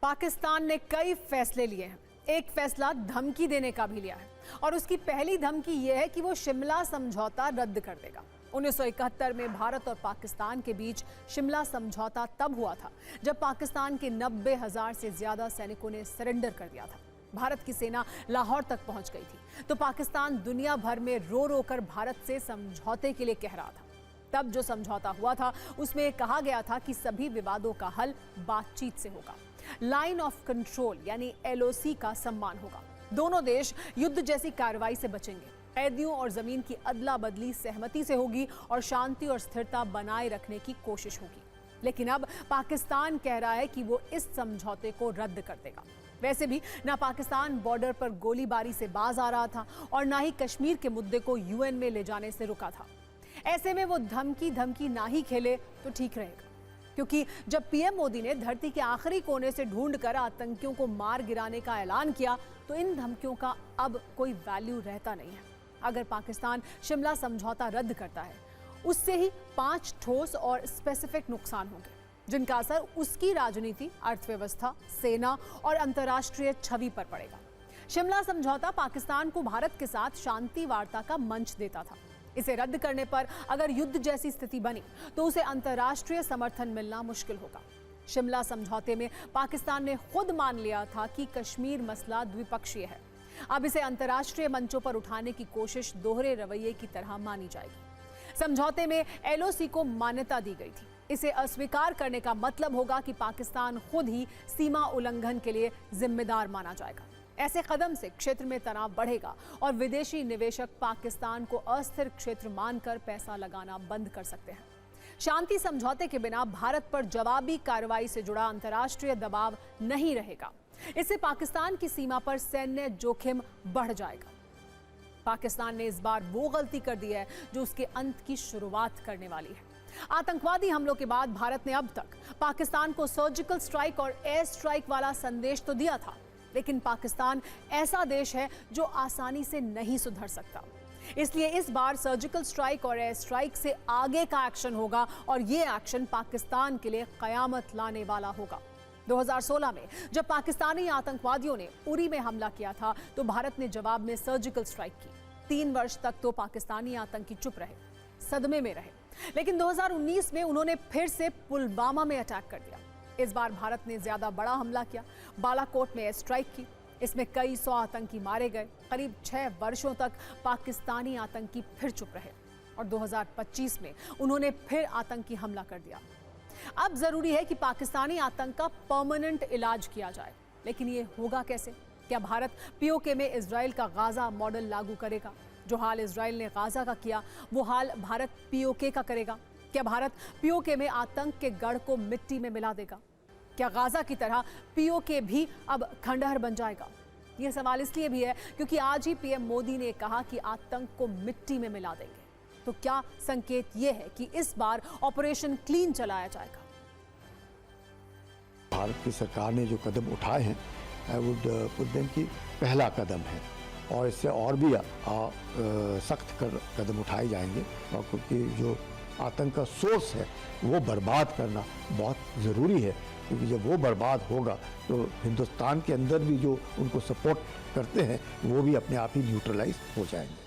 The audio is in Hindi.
पाकिस्तान ने कई फैसले लिए हैं। एक फैसला धमकी देने का भी लिया है और उसकी पहली धमकी यह है कि वो शिमला समझौता रद्द कर देगा। 1971 में भारत और पाकिस्तान के बीच शिमला समझौता तब हुआ था जब पाकिस्तान के 90,000 से ज्यादा सैनिकों ने सरेंडर कर दिया था। भारत की सेना लाहौर तक पहुंच गई थी तो पाकिस्तान दुनिया भर में रो रो कर भारत से समझौते के लिए कह रहा था। तब जो समझौता हुआ था उसमें कहा गया था कि सभी विवादों का हल बातचीत से होगा। लाइन ऑफ कंट्रोल यानी LOC का सम्मान होगा। दोनों देश युद्ध जैसी कार्रवाई से बचेंगे। कैदियों और जमीन की अदला बदली सहमति से होगी और शांति और स्थिरता बनाए रखने की कोशिश होगी। लेकिन अब पाकिस्तान कह रहा है कि वो इस समझौते को रद्द कर देगा। वैसे भी ना पाकिस्तान बॉर्डर पर गोलीबारी से बाज आ रहा था और ना ही कश्मीर के मुद्दे को UN में ले जाने से रुका था। ऐसे में वो धमकी ना ही खेले तो ठीक रहेगा, क्योंकि जब PM मोदी ने धरती के आखिरी कोने से ढूंढकर आतंकियों को मार गिराने का ऐलान किया तो इन धमकियों का अब कोई वैल्यू रहता नहीं है। अगर पाकिस्तान शिमला समझौता रद्द करता है उससे ही 5 ठोस और स्पेसिफिक नुकसान होंगे जिनका असर उसकी राजनीति, अर्थव्यवस्था, सेना और अंतर्राष्ट्रीय छवि पर पड़ेगा। शिमला समझौता पाकिस्तान को भारत के साथ शांति वार्ता का मंच देता था। इसे रद्द करने पर अगर युद्ध जैसी स्थिति बनी तो उसे अंतर्राष्ट्रीय समर्थन मिलना मुश्किल होगा। शिमला समझौते में पाकिस्तान ने खुद मान लिया था कि कश्मीर मसला द्विपक्षीय है। अब इसे अंतर्राष्ट्रीय मंचों पर उठाने की कोशिश दोहरे रवैये की तरह मानी जाएगी। समझौते में LOC को मान्यता दी गई थी। इसे अस्वीकार करने का मतलब होगा कि पाकिस्तान खुद ही सीमा उल्लंघन के लिए जिम्मेदार माना जाएगा। ऐसे कदम से क्षेत्र में तनाव बढ़ेगा और विदेशी निवेशक पाकिस्तान को अस्थिर क्षेत्र मानकर पैसा लगाना बंद कर सकते हैं। शांति समझौते के बिना भारत पर जवाबी कार्रवाई से जुड़ा अंतर्राष्ट्रीय दबाव नहीं रहेगा। इससे पाकिस्तान की सीमा पर सैन्य जोखिम बढ़ जाएगा। पाकिस्तान ने इस बार वो गलती कर दी है जो उसके अंत की शुरुआत करने वाली है। आतंकवादी हमलों के बाद भारत ने अब तक पाकिस्तान को सर्जिकल स्ट्राइक और एयर स्ट्राइक वाला संदेश तो दिया था, लेकिन पाकिस्तान ऐसा देश है जो आसानी से नहीं सुधर सकता। इसलिए इस बार सर्जिकल स्ट्राइक और एयर स्ट्राइक से आगे का एक्शन होगा और ये एक्शन पाकिस्तान के लिए कयामत लाने वाला होगा। 2016 में जब पाकिस्तानी आतंकवादियों ने उरी में हमला किया था तो भारत ने जवाब में सर्जिकल स्ट्राइक की। 3 वर्ष तक तो पाकिस्तानी आतंकी चुप रहे, सदमे में रहे, लेकिन 2019 में उन्होंने फिर से पुलवामा में अटैक कर दिया। इस बार भारत ने ज्यादा बड़ा हमला किया, बालाकोट में एयर स्ट्राइक की। इसमें कई 100 आतंकी मारे गए। करीब 6 वर्षों तक पाकिस्तानी आतंकी फिर चुप रहे और 2025 में उन्होंने फिर आतंकी हमला कर दिया। अब जरूरी है कि पाकिस्तानी आतंक का परमानेंट इलाज किया जाए, लेकिन ये होगा कैसे? क्या भारत POK में इजराइल का गाजा मॉडल लागू करेगा? जो हाल इजराइल ने गाजा का किया वो हाल भारत POK का करेगा? क्या भारत POK में आतंक के गढ़ को मिट्टी में मिला देगा? क्या गाजा की तरह POK भी अब खंडहर बन जाएगा? यह सवाल इसलिए भी है क्योंकि आज ही PM मोदी ने कहा कि आतंक को मिट्टी में मिला देंगे। तो क्या संकेत यह है कि इस बार ऑपरेशन क्लीन चलाया जाएगा? भारत की सरकार ने जो कदम उठाए हैं की पहला कदम है और इससे और भी सख्त कदम उठाए जाएंगे, और क्योंकि जो आतंक का सोर्स है वो बर्बाद करना बहुत ज़रूरी है, क्योंकि जब वो बर्बाद होगा तो हिंदुस्तान के अंदर भी जो उनको सपोर्ट करते हैं वो भी अपने आप ही न्यूट्रलाइज हो जाएंगे।